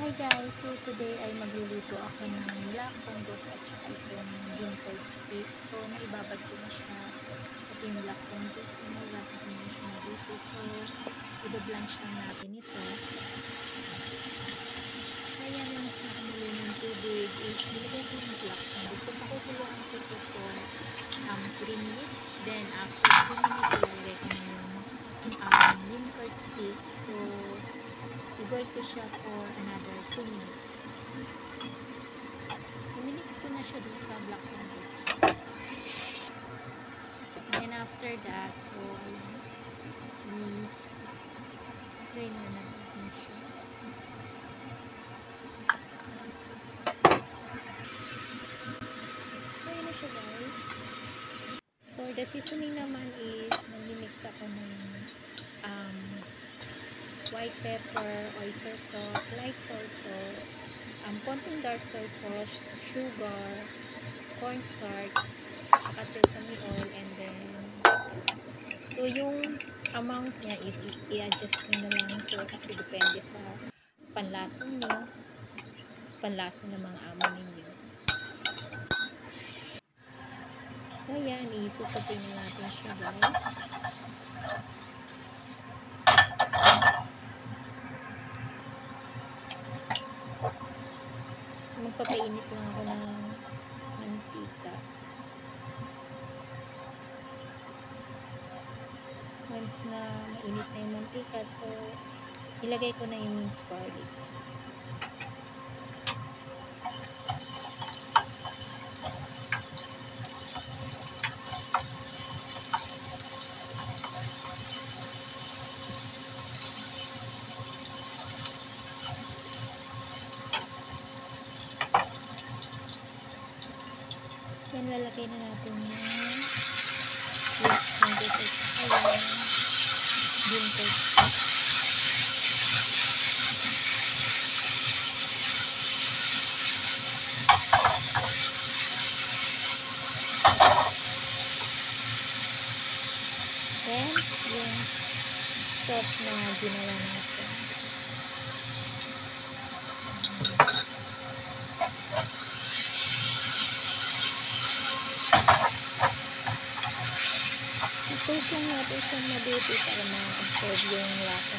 Hi guys! So today ay magluluto ako ng black fungus at saka itong vintage stick. So naibabad ko na siya. Ito yung black fungus. So nahugasan ko na siya mabuti. So i-blanch lang natin ito. So yan yung mas nakamuli ng tubig is nilagay ko yung black fungus. So pakukuluan ko ito for 3 minutes. Then after 3 minutes ilalagay ko na yung vintage stick. So i-boil ko siya for another 2 minutes. So, minix ko na siya dun sa black fungus. And after that, so, i-strain na natin siya. So, yun na siya guys. For the seasoning naman is, nag-mix ako ng white pepper, oyster sauce, light soy sauce, konting dark soy sauce, sugar, cornstarch, saka sesame oil, and then so yung amount niya is i-adjust nyo na lang. So kasi depende sa panlasa nyo, panlasa ng mga amo ninyo. So yan, isusutin na natin siya guys. So magpapainit lang ako ng mantika. Once na mainit na yung mantika, so ilagay ko na yung minced garlic. Yan, lalagay na natin yung black fungus at saka yung vintage. Then, yung sauce na ginawa natin. I-toast lang natin siya mabuti para ma-absorb yung lasa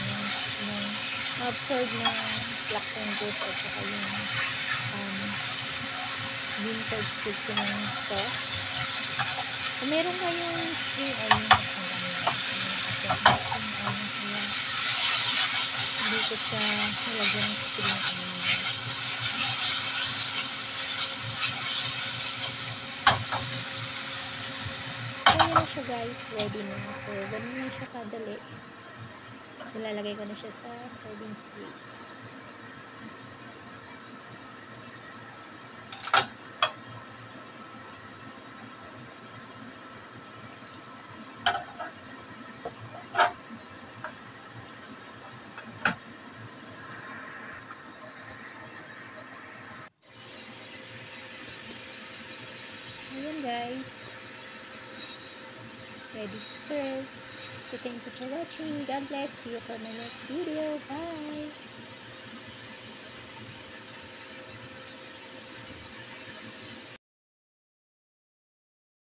ma-absorb ng black fungus at saka yung vintage stick ng sauce. Kung meron kayong spring onion, hindi ko siya nalagyan ng spring onion. So yun na siya guys, ready na. So ganun na siya kadali. So lalagay ko na siya sa serving plate. Ayan guys, ready to serve. So thank you for watching. God bless. See you for my next video. Bye.